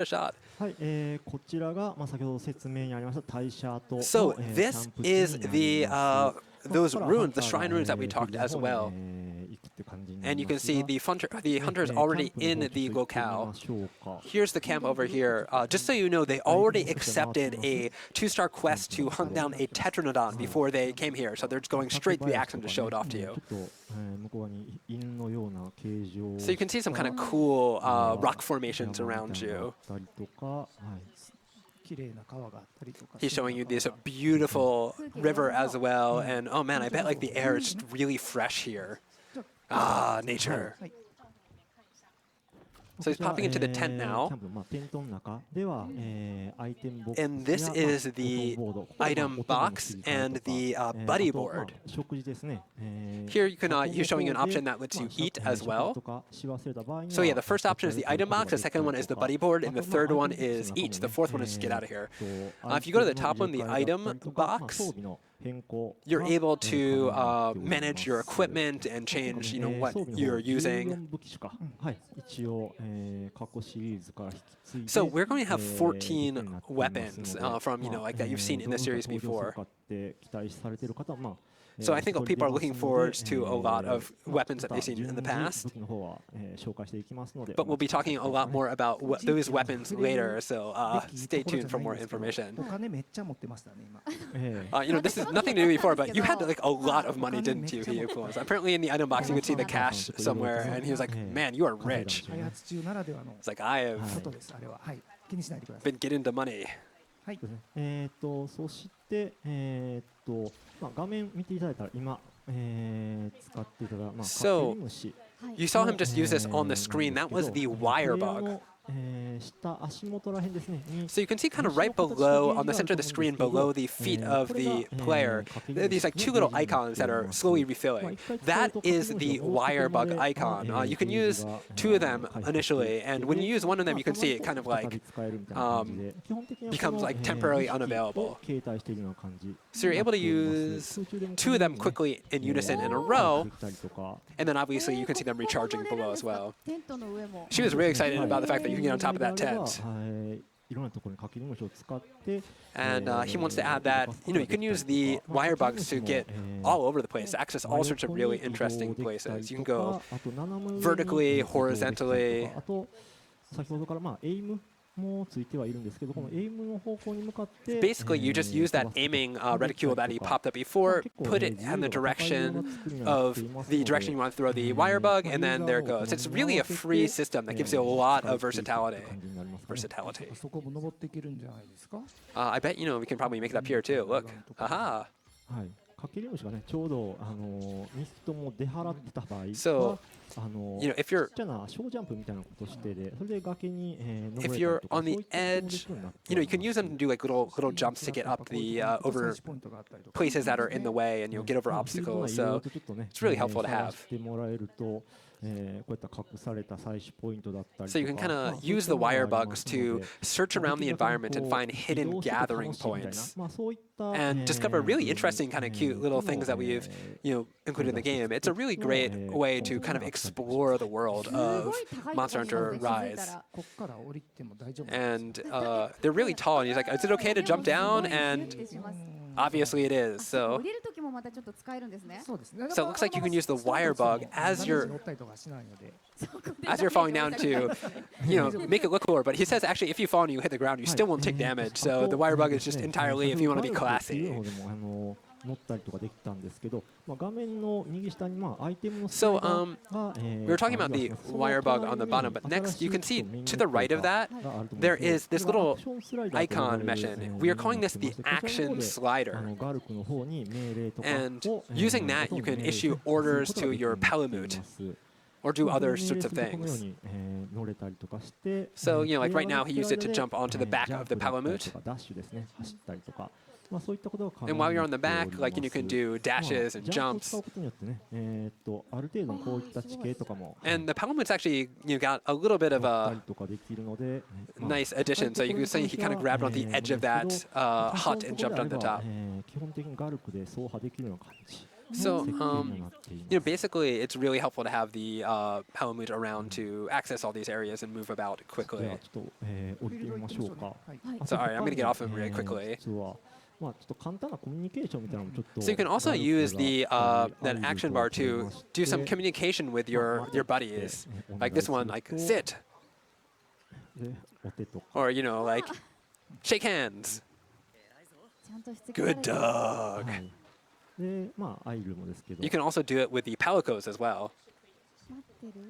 a shot. はい、こちらが、先ほど説明にありました大社跡の、 So キャ this ンプ地 is にな the ります。 those ここからハン runes, タ the ーが shrine runes that we フィー talked ルドの as 方に well. 行くって感じにな And り you ま can す see が、 the hunter is キャ already ンプの in 方ちょ the っと行ってみ locale. ましょうか。 Here's the camp over here. Just so you know, they already accepted a 2-star quest to hunt down a Tetranodon before they came here. So they're going straight to the action to show it off to ちょ you. っと、向こう側に犬のような形状を So you can see some kind of cool rock formations around you. あったりとか、はい、 He's showing you this beautiful river as well. And oh man, I bet like the air is just really fresh here. Ah, nature. So he's popping into the tent キャ now. ンプのテントの中では、アイテムボックス And this や is the 音ボード、 item 音での box 切り替え and とか the あ buddy と board. 食事ですね。Here you can he's showing you an option that lets you eat as well. So yeah, the first option is the item box, the second one is the buddy board, and the third one is eat. The fourth one is just get out of here. If you go to the top one, the item box, you're able to manage your equipment and change, you know, what you're using. So we're going to have 14 weapons from, you know, like that you've seen in the series before. So I think people are looking forward to a lot of weapons that they've seen in the past. But we'll be talking a lot more about those weapons later, so stay tuned for more information. You know, this is nothing to do before, but you had like a lot of money, didn't you, he influenced? Apparently in the item box you could see the cash somewhere, and he was like, man, you are rich. It's like, I have been getting the money. そして、画面見ていただいたら今、使っていただいた、So you saw him just use this on the screen. That was the wire bug. 下足元らへんですね。 So you can see kind of right below, on the center of the screen, below the feet of the player, there are these like two little icons that are slowly refilling. That is the wire bug icon. You can use two of them initially, and when you use one of them, you can see it kind of like becomes like temporarily unavailable. So you're able to use two of them quickly in unison in a row, and then obviously you can see them recharging below as well. She was really excited about the fact that you can get on top of that tent. And he wants to add that, you know, you can use the wire bugs to get all over the place, to access all sorts of really interesting places. You can go vertically, horizontally. Basically, you just use that aiming reticule that he popped up before, put it in the direction of the direction you want to throw the wire bug, and then there it goes. It's really a free system that gives you a lot of versatility. I bet, you know, we can probably make it up here too. Look. Aha. So, you know, if you're on the edge, you know, you can use them to do like little jumps to get up the over places that are in the way, and you'll get over obstacles. So it's really helpful to have. So you can kind of use the wire bugs to search around the environment and find hidden gathering points and discover really interesting kind of cute little things that we've, you know, included in the game. It's a really great way to kind of explore the world of Monster Hunter Rise. And they're really tall, and he's like, is it okay to jump down? And obviously it is. So it looks like you can use the wire bug as you're falling down to, you know, make it look cooler. But he says actually if you fall and you hit the ground, you still won't take damage. So the wire bug is just entirely if you want to be classy. So we were talking about the wire bug on the bottom, but next you can see to the right of that, there is this little icon mentioned. We are calling this the action slider. And using that, you can issue orders to your Palamute or do other sorts of things. So, you know, like right now he used it to jump onto the back of the Palamute. And while you're on the back, like, you can do dashes and jumps. And the Palamute's actually, you know, got a little bit of a nice addition. So you can see he kind of grabbed on the edge of that hut and jumped on the top. So, basically, it's really helpful to have the Palamute around to access all these areas and move about quickly. ちょっと、降りてみましょうか。 Sorry, I'm going to get off him really quickly. 実はまあちょっと簡単なコミュニケーションみたいなのもちょっと So you can also use the that action bar to do some communication with your buddies. Like this one, like sit, でお手とか or like shake hands. ちゃんとしつけられ Good てる dog. はいでまあアイルもですけど You can also do it with the palicos as well. 待ってる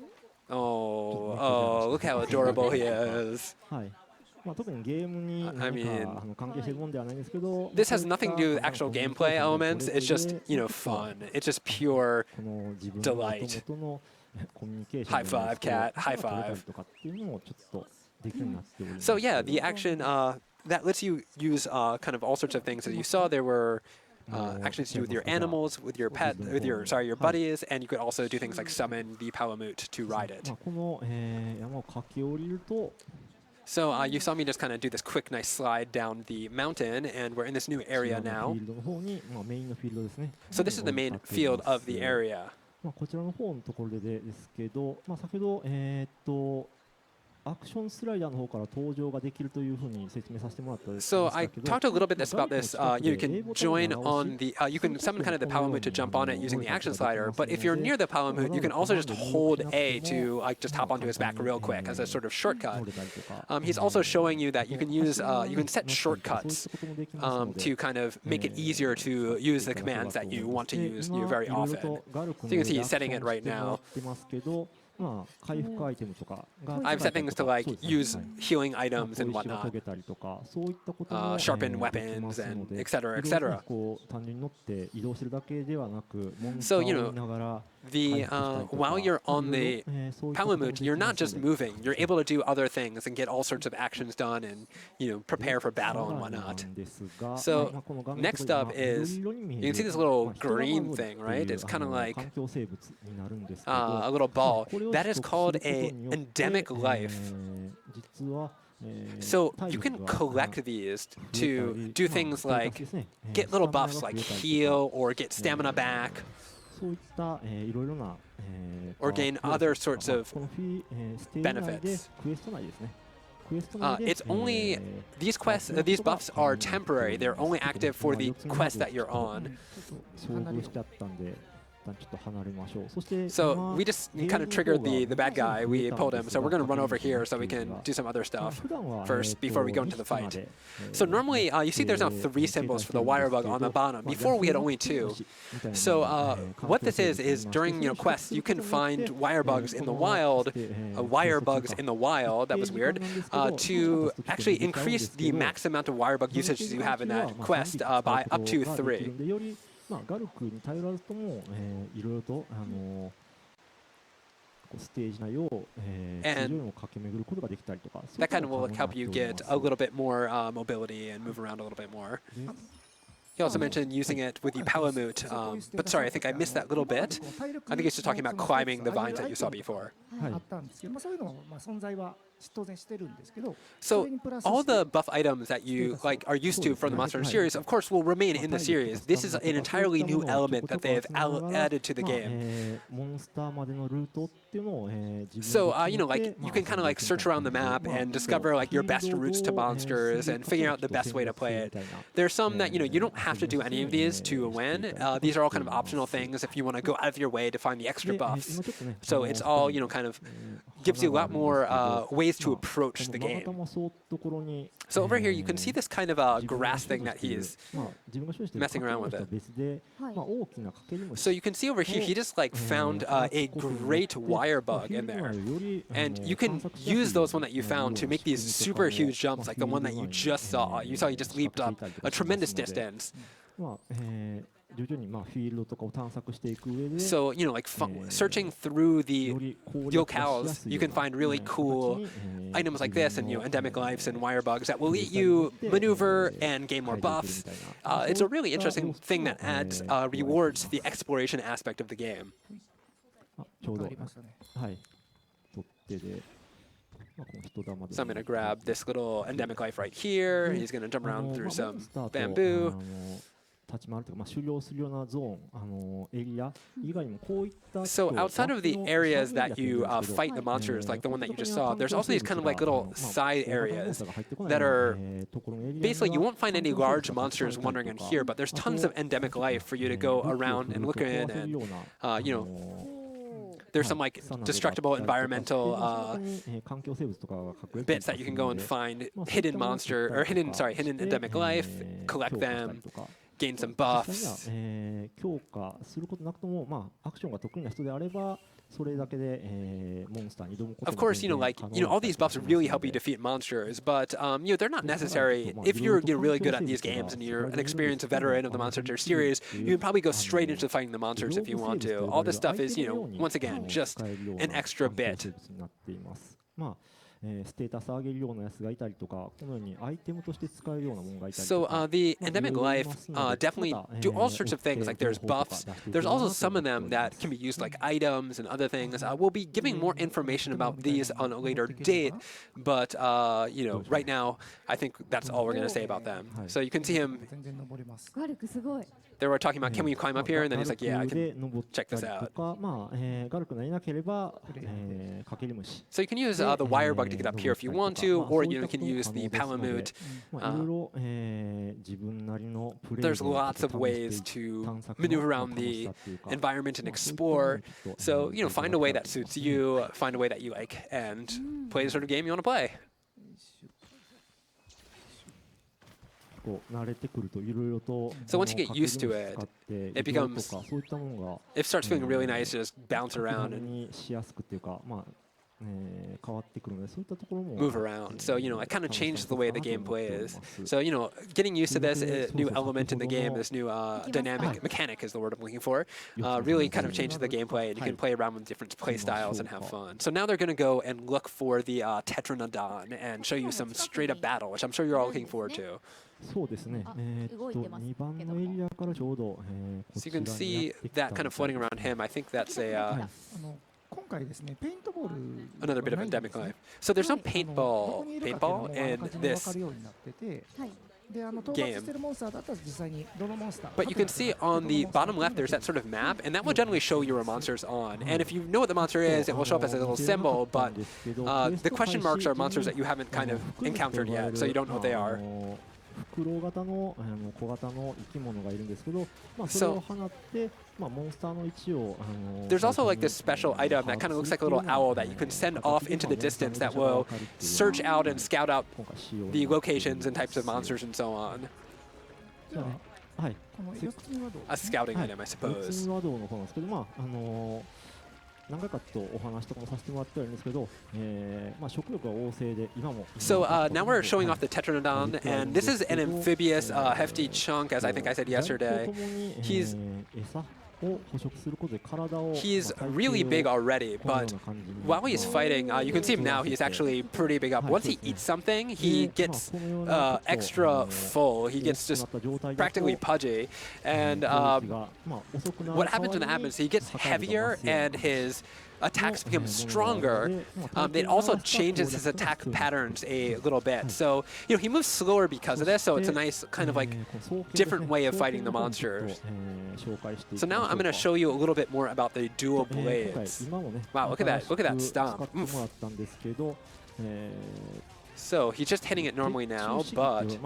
Oh, look how adorable he is. はいまあ特にゲームに I 何 mean, か関係してるもんではないんですけど This has nothing to do with actual gameplay elements. It's just, fun. It's just pure この自分 delight. の元々のコミュニケーション High five, cat. High 取れたり five. とかっていうのもちょっとできるようになっております So yeah, the action that lets you use kind of all sorts of things. As you saw, there were actions to do with your animals, with your pet, with your buddies, and you could also do things like summon the Palamute to ride it. まあこの、山を駆け下りると So you saw me just kind of do this quick, nice slide down the mountain, and we're in this new area こちら now. のフィールドの方に、まあ、メインのフィールドですね So this is the main field of the area. まあこちらの方のところですけど、まあ、先ほど、アクションスライダーの方から登場ができるというふうに説明させてもらったんですけ So ど I talked a little bit about this. You can join on the, you can summon kind of the Palamute to jump on it using the action slider. But if you're near the Palamute, you can also just hold A to just hop onto his back real quick as a sort of shortcut. He's also showing you that you can use, you can set shortcuts to kind of make it easier to use the commands that you want to use very often. So you can see he's setting it right now. まあ回復アイテムとかが I've set things to like use healing まあ items and 小石が whatnot. 研げたりとかそういったことも Sharpen でき weapons ますの and で etc. いろいろ etc. こう単純に乗って移動してるだけではなくモンス So, ター you を know, 見ながら The while you're on the Palamute, you're not just moving. You're able to do other things and get all sorts of actions done and prepare for battle and whatnot. So next up is you can see this little green thing, right? It's kind of like a little ball. That is called a endemic life. So you can collect these to do things like get little buffs like heal or get stamina back. そういったいろいろな Or gain other sorts of このフィステージ内で benefits. クエスト内ですね。クエスト内で It's only these quests. These buffs are temporary. They're only active for the quest that you're on. 遭遇しちゃったんで、一旦ちょっと離れましょう。そして So we just kind of triggered the bad guy. We pulled him. So we're going to run over here so we can do some other stuff first before we go into the fight. So normally you see there's now 3 symbols for the wire bug on the bottom. Before we had only 2. So what this is during quests you can find wire bugs in the wild, that was weird, to actually increase the max amount of wire bug usage you have in that quest by up to 3. まあガルクに頼らずともいろいろとステージ内を通常よりも駆け巡ることができたりとか。 That kind of will help you get a little bit more mobility and move around a little bit more. He also mentioned using it with the Palamute, but sorry, I think I missed that little bit. I think he's just talking about climbing the vines that you saw before. はい。 そういうのも存在は当然してるんですけど、 So all the buff items that you are used to from the Monster Hunter series, of course, will remain in the series. This is an entirely new element that they have added to the game. モンスターまでのルートっていうのを自分で So like you can kind of like search around the map and discover like your best routes to monsters and figure out the best way to play it. There's some that you don't have to do any of these to win. These are all kind of optional things if you want to go out of your way to find the extra buffs. So it's all kind of gives you a lot more ways to approach the game. So over here you can see this kind of grass thing that he's messing around with it. So you can see over here he just like found a great wire bug in there, and you can use those one that you found to make these super huge jumps like the one that you just saw. You saw he just leaped up a tremendous distance. So like searching through the locales, you can find really cool items like this and endemic lives and wire bugs that will let you maneuver and gain more buffs. It's a really interesting thing that adds rewards to the exploration aspect of the game. ちょうどありましたね。はい取っ手で So I'm going to grab this little endemic life right here. He's going to jump around through some bamboo. 立ち回るというか、終了するようなゾーン、エリア以外にもこういった So outside of the areas that you fight the monsters, like the one that you just saw, there's also these kind of like little side areas that are basically you won't find any large monsters wandering in here, but there's tons of endemic life for you to go around and look in, and you know, there's some like destructible environmental bits that you can go and find hidden monster or hidden endemic life, collect them, gain some buffs. 強化することなくとも、アクションが得意な人であればそれだけで、モンスターに挑むことも Of course, all these buffs really help you defeat monsters, but they're not necessary. If you're really good at these games and you're an experienced veteran of the Monster Hunter series, you can probably go straight into fighting the monsters if you want to. All this stuff is, once again, just an extra bit. ステータス上げるようなやつがいたりとか、このようにアイテムとして使えるようなものがいたりとか。 So the endemic life definitely do all sorts of things. Like there's buffs. There's also some of them that can be used like items and other things. We'll be giving more information about these on a later date, but right now I think that's all we're going to say about them. So you can see him. 全然登れます。ガルクすごい。 They were talking about, can we climb up here? And then he's like, yeah, I can check this out. ガルクがいなければ、かけり虫。 So you can use the wire bug to get up here if you want to, or you can use the palamute. There's lots of ways to maneuver around the environment and explore. So, find a way that suits you, find a way that you like, and play the sort of game you want to play. So once you get used to it, it starts feeling really nice to just bounce around and move around. So, it kind of changed the way the gameplay is. So, getting used to this new element in the game, this new dynamic mechanic is the word I'm looking for, really kind of changed the gameplay, and you can play around with different play styles and have fun. So now they're going to go and look for the Tetranodon and show you some straight up battle, which I'm sure you're all looking forward to. そうですね。2番のエリアからちょうど、こ So ち you ら can にや see ってきた that kind of floating around him. I think that's今回ですね、ペイントボール another bit of endemic life. So there's no paintball in this で討伐してるモンスターだったら実際にどのモンスター But you can see on the bottom left, there's that sort of map, and that will generally show you where monsters on. And if you know what the monster is, it will show up as a little symbol, but the question marks are monsters that you haven't kind of encountered yet, so you don't know what they are. 袋型の小型の生き物がいるんですけど、それを放って、モンスターの位置を There's also like this special item that kind of looks like a little owl that you can send off into the distance that will search out and scout out the locations and types of monsters and so on. はい。 A scouting item, I suppose. ワドの方なんですけど、何回かとお話とかもさせてもらってはいるんですけど、食欲が旺盛で今も。So now we're showing off the Tetranodon, and this is an amphibious, hefty chunk, as I think I said yesterday. He's really big already, but while he's fighting, you can see him now, he's actually pretty big up. Once he eats something, he gets extra full. He gets just practically pudgy. And what happens when that happens, he gets heavier and his attacks become stronger. It also changes his attack patterns a little bit. So, he moves slower because of this, so it's a nice kind of like different way of fighting the monsters. So now I'm going to show you a little bit more about the dual blades. Wow, look at that stomp. Oof. So he's just hitting it normally now, but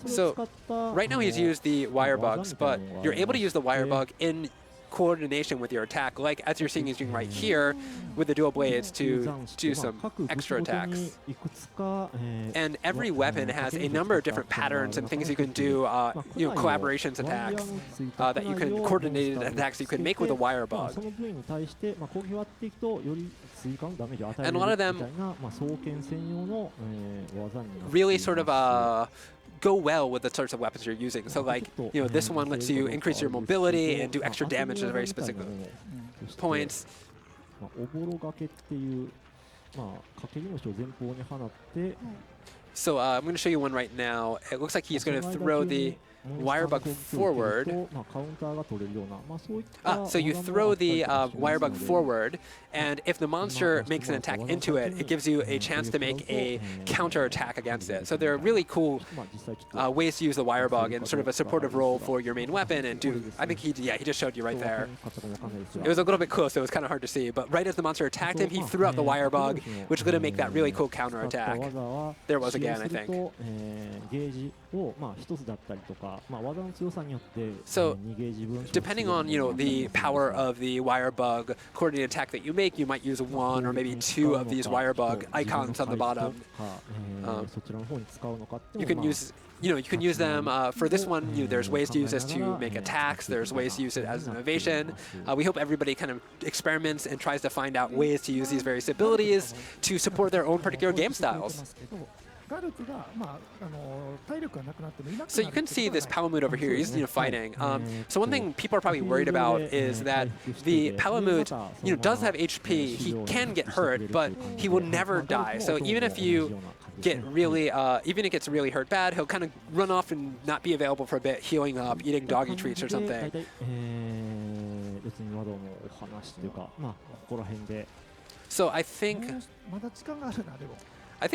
so right now he's used the wire bugs, but you're able to use the wire bug in coordination with your attack, like as you're seeing he's doing right here with the dual blades to do some extra attacks. And every weapon has a number of different patterns and things you can do, collaborations attacks that you can coordinate attacks you can make with a wire bug. And a lot of them really sort of go well with the sorts of weapons you're using. So like, this one lets you increase your mobility and do extra damage at very specific points. So I'm going to show you one right now. It looks like he's going to throw the wire bug forward. So you throw the wire bug forward, and if the monster makes an attack into it, it gives you a chance to make a counter attack against it. So there are really cool ways to use the wire bug in sort of a supportive role for your main weapon and do. I think he just showed you right there. It was a little bit close, so it was kind of hard to see. But right as the monster attacked him, he threw out the wire bug, which is going to make that really cool counter attack. There it was again, I think. So, depending on the power of the wire bug coordinated attack that you make, you might use one or maybe two of these wire bug icons on the bottom. You can use. You can use them for this one. There's ways to use this to make attacks. There's ways to use it as an innovation. We hope everybody kind of experiments and tries to find out ways to use these various abilities to support their own particular game styles. So you can see this Palamute over here. He's fighting. So one thing people are probably worried about is that the Palamute does have HP. He can get hurt, but he will never die. So even if you get really, even if it gets really hurt bad, he'll kind of run off and not be available for a bit, healing up, eating doggy treats or something. So I think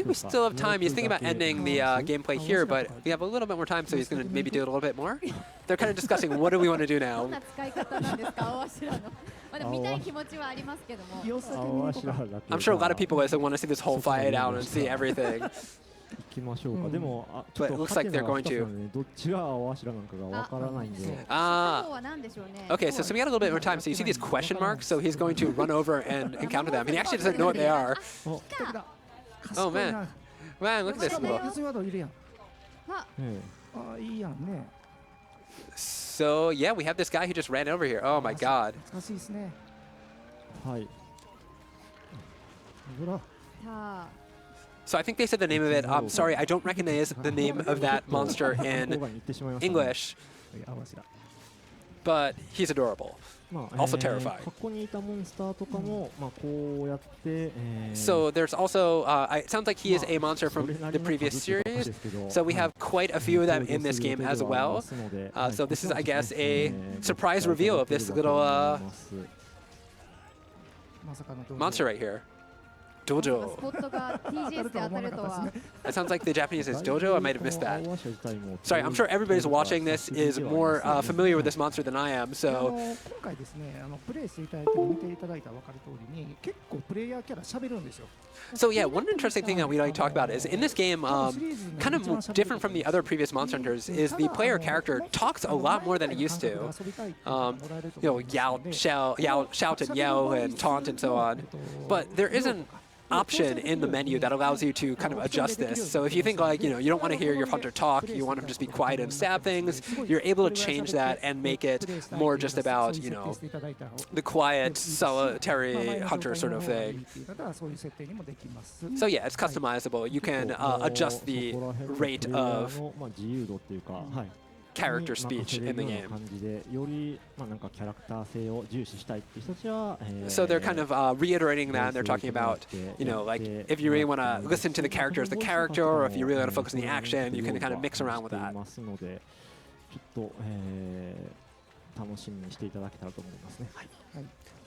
we still have time. He's thinking about ending the gameplay here, but we have a little bit more time, so he's going to maybe do it a little bit more. They're kind of discussing what do we want to do now. I'm sure a lot of people want to see this whole fight out and see everything. But it looks like they're going to. Okay, so we got a little bit more time. So you see these question marks, so he's going to run over and encounter them. And he actually doesn't know what they are. Oh man, look at this. So yeah, we have this guy who just ran over here. Oh my god. So I think they said the name of it. Sorry, I don't recognize the name of that monster in English, but he's adorable. Also terrifying. So there's also, it sounds like he is a monster from the previous series. So we have quite a few of them in this game as well. So this is, I guess, a surprise reveal of this little monster right here. Dojo. That sounds like the Japanese is dojo. I might have missed that. Sorry, I'm sure everybody's watching this is more familiar with this monster than I am, so... So yeah, one interesting thing that we like to talk about is in this game, kind of different from the other previous Monster Hunters, is the player character talks a lot more than it used to. Shout and yell and taunt and so on. But there isn't option in the menu that allows you to kind of adjust this. So if you think like, you don't want to hear your hunter talk, you want him to just be quiet and stab things, you're able to change that and make it more just about, the quiet, solitary hunter sort of thing. So yeah, it's customizable. You can adjust the rate of character speech in the game. So they're kind of reiterating that, and they're talking about, like if you really want to listen to the character as the character, or if you really want to focus on the action, you can kind of mix around with that.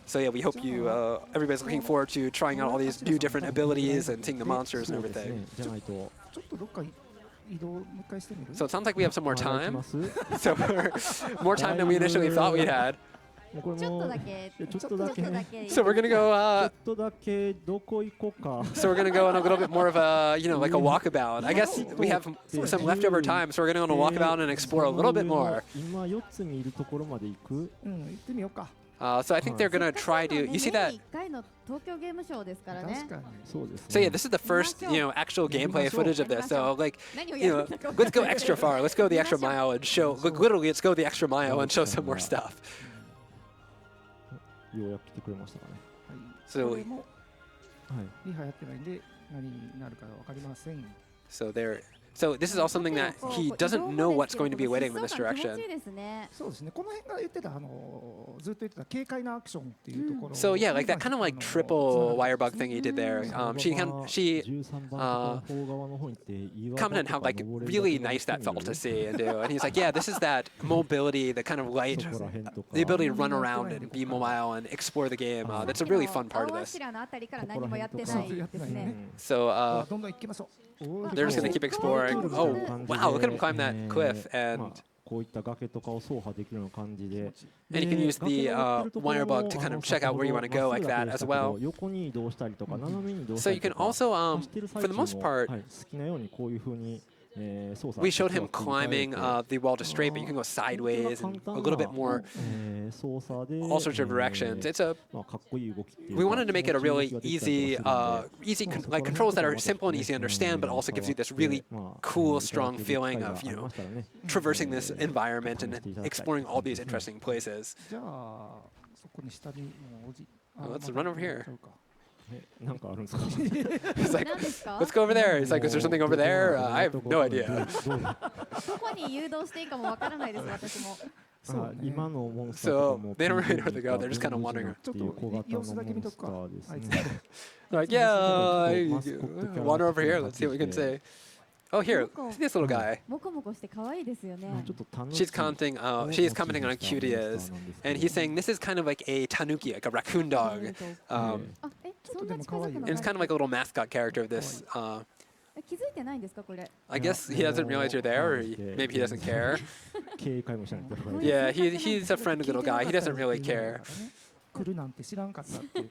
So yeah, we hope everybody's looking forward to trying out all these new different abilities and seeing the monsters and everything. So it sounds like we have some more time. So more time than we initially thought we'd had. So we're gonna go. So we're gonna go on a little bit more of a, like a walkabout. I guess we have some leftover time, so we're gonna go on a walkabout and explore a little bit more. So I think they're gonna try to. You see that? So yeah, this is the first actual gameplay footage of this. So like, let's go extra far. Let's go the extra mile and show. Literally, let's go the extra mile and show some more stuff. So So this is also something that he doesn't know what's going to be waiting him in this 気持ちい direction. いですね。そうですね。この辺が言ってたずっと言ってた軽快なアクションっていうところ。 So yeah, like that kind of like triple wire bug thing he did there. She commented how like really nice that felt to see and do. And he's like, yeah, this is that mobility, the kind of light, the ability to run around and be mobile and explore the game. That's a really fun part of 青 this. 柱のあたりから何もやってないですね。 So どんどん行きましょう。 they're just gonna keep exploring. Oh wow, look at him climb that cliff and. こういった崖とかを走破できるような感じで、 And you can use the wire bug to kind of check out where you want to go like that as well. 横に移動したりとか斜めに移動し So た you りと can か、 also, 走ってる for 最 the 中 most も part, はい、好きなようにこういう風に操作 we showed him 手を切り替え climbing て the wall just straight, but you can go sideways and a little bit more 操作で all sorts of directions. It's a まあかっこいい動きっていう we か wanted to make it a 気持 really ちいい動きができたり easy, とかするんで easy like controls that are simple and easy to understand, but also gives you this really cool, strong feeling of traversing this environment and exploring all these interesting places. じゃあそこに下にもうおじ。 Let's run over here. なんかあるんですか He's like, 何ですか？ let's go over there. He's like, is there something over there? I have no idea. どこに誘導していいかもわからないです私も。今のモンスターとか So も they don't really know where to go. They're just kind of wandering. っていう小型のモンスターですね They're like, yeah, wander over here. Let's see what we can say. Oh, here, see this little guy. モコモコして可愛いですよね。 ちょっと楽しい She's commenting. She is commenting on how cute he is, and he's saying this is kind of like a tanuki, like a raccoon dog. あ、そんな近づくの And it's kind of like a little mascot character of this. 気づいてないんですかこれ？ I guess he doesn't realize you're there, or maybe he doesn't care. 警戒もしないと Yeah, he's a friendly little guy. He doesn't really care. 来るなんて知らんかったって。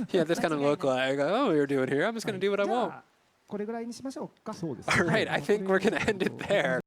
He had this kind of look like, oh, what you're doing here? I'm just gonna do what I じゃ want. あこれぐらいにしましょうか。そうです All right, I think we're gonna end it there.